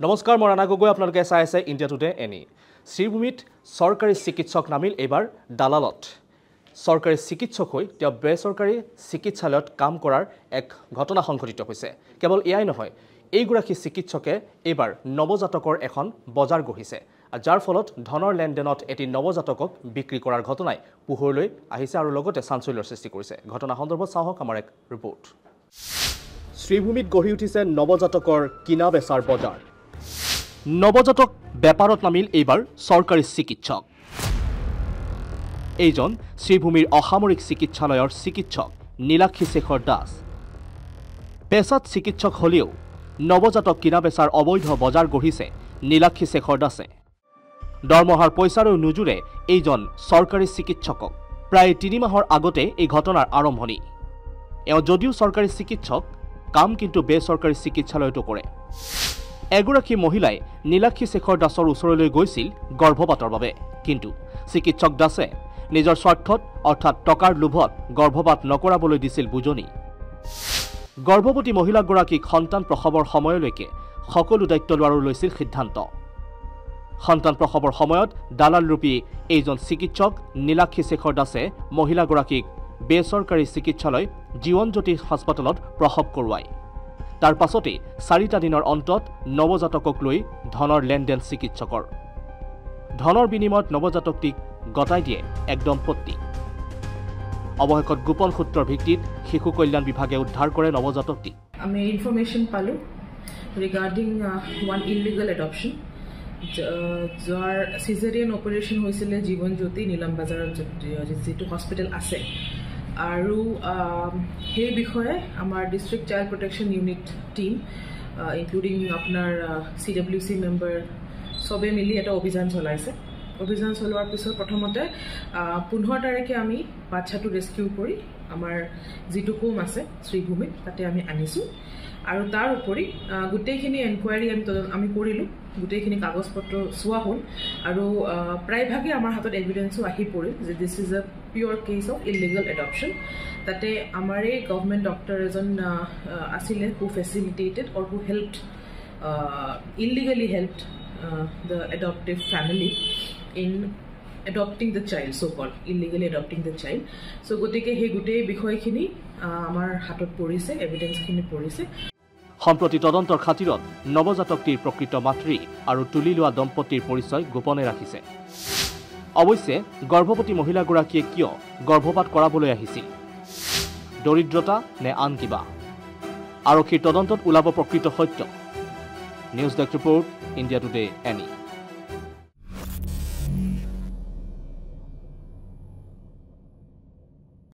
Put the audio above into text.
নমস্কাৰ মই ৰাণা গগৈ আপোনালোকে চাই আছে ইণ্ডিয়া টুডে এনি শ্ৰীভূমিত চৰকাৰী চিকিৎসক নামিল এবাৰ দালালত চৰকাৰী চিকিৎসক হৈ তেওঁ বেচৰকাৰী চিকিৎসালয়ত কাম কৰাৰ এক ঘটনা সংঘটিত হৈছে কেৱল এয়াই নহয় এইগৰাকী চিকিৎসকে এবাৰ নৱজাতকৰ এখন বজাৰ গঢ়িছে যাৰ ফলত ধনৰ লেনদেনত এটি নৱজাতকক বিক্ৰী কৰাৰ ঘটনাই পোহৰলৈ আহিছে আৰু লগতে চাঞ্চল্যৰ সৃষ্টি কৰিছে ঘটনা সন্দৰ্ভত চাওক আমাৰ এক ৰিপৰ্ট শ্ৰীভূমিত গঢ়ি উঠিছে নৱজাতকৰ কিনা বেচাৰ বজাৰ নৱজাতক বেপাৰত নামিল এইবাৰ চৰকাৰী চিকিৎসক এইজন শ্ৰীভূমিৰ অসামৰিক চিকিৎসালয়ৰ চিকিৎসক নীলাক্ষী শেখৰ দাস পেছাত চিকিৎসক হলেও নৱজাতক কিনা বেচাৰ অবৈধ বজাৰ গঢ়িছে নীলাক্ষী শেখৰ দাসে দৰমহাৰ পইচাৰো নুজুৰে এইজন চৰকাৰী চিকিৎসকক প্ৰায় 3 মাহৰ আগতে এই ঘটনাৰ আৰম্ভণি এওঁ যদিও চৰকাৰী চিকিৎসক কাম কিন্তু বেচৰকাৰী চিকিৎসালয়তো কৰে এগৰাকী মহিলাই নীলাক্ষী শেখৰ দাসৰ ওচৰলৈ গৈছিল গৰ্ভপাতৰ বাবে কিন্তু চিকিৎসক দাসে নিজৰ স্বাৰ্থত অৰ্থাৎ টকাৰ লোভত গৰ্ভপাত নকৰাবলৈ দিছিল বুজনি গৰ্ভৱতী মহিলাগৰাকীক সন্তান প্ৰসৱৰ সময়লৈকে সকলো দায়িত্ব লোৱাৰ লৈছিল সিদ্ধান্ত সন্তান প্ৰসৱৰ সময়ত দালাল ৰূপী এইজন চিকিৎসক নীলাক্ষী শেখৰ দাসে মহিলাগৰাকীক বেচৰকাৰী চিকিৎসালয় জীৱনজ্যোতি হাস্পতালত প্ৰসৱ কৰোৱায় তাৰ পাছতে 4টা দিনৰ অন্তত নৱজাতকক লৈ ধনৰ লেনদেন চিকিৎসকৰ ধনৰ বিনিময়ত নৱজাতকটিক গতাই দিয়ে এক দম্পতি অৱশেষত গোপন সূত্ৰৰ ভিত্তিত শিশু কল্যাণ বিভাগে উদ্ধাৰ কৰে নৱজাতকটি আমি ইনফৰমেশন পালো ৰিগাৰ্ডিং ওয়ান ইলিগাল এডপশন যাৰ সিজাৰিয়ান অপাৰেশন হৈছিল জীৱনজ্যোতি নীলাম বাজাৰত যেটো হস্পিটেল আছে আৰু সেই বিষয়ে আমাৰ district child protection unit team including আপোনাৰ CWC মেম্বাৰ সবে মিলি এটা অভিযান চলাইছে অভিযান চলোৱাৰ পিছত প্ৰথমতে 15 তাৰিখে আমি বাচ্চাটো ৰেস্কিউ কৰি আমাৰ যেটো হোম আছে শ্ৰীভূমিত তাতে আমি আনিছো আৰু তাৰ উপৰি গুটেইখিনি এনকুৱাৰী আমি কৰিলো গুটেইখিনি কাগজ পত্ৰ সোৱা হ'ল আৰু প্ৰায়ভাগে আমাৰ হাতত এভিডেন্সও আহি পৰিল যে this is a pure case of illegal adoption তাতে আমাৰে গভৰ্নমেন্ট ডক্টৰ এজন আছিলে who facilitated or who helped illegally helped the adoptive family in adopting the child so called illegally adopting the child so gotike he gute bikhoy khini amar hatot porise evidence khini porise সম্প্ৰতি তদন্তৰ খাতিৰত নৱজাতকটিৰ প্ৰকৃত মাতৃ আৰু তুলি লোৱা দম্পতিৰ পৰিচয় গোপনে ৰাখিছে অৱশ্যে গৰ্ভৱতী মহিলাগৰাকীয়ে কিয় গৰ্ভপাত কৰাবলৈ আহিছিল দৰিদ্ৰতা নে আন কিবা আৰক্ষীৰ তদন্তত ওলাব প্ৰকৃত সত্য news desk report India today any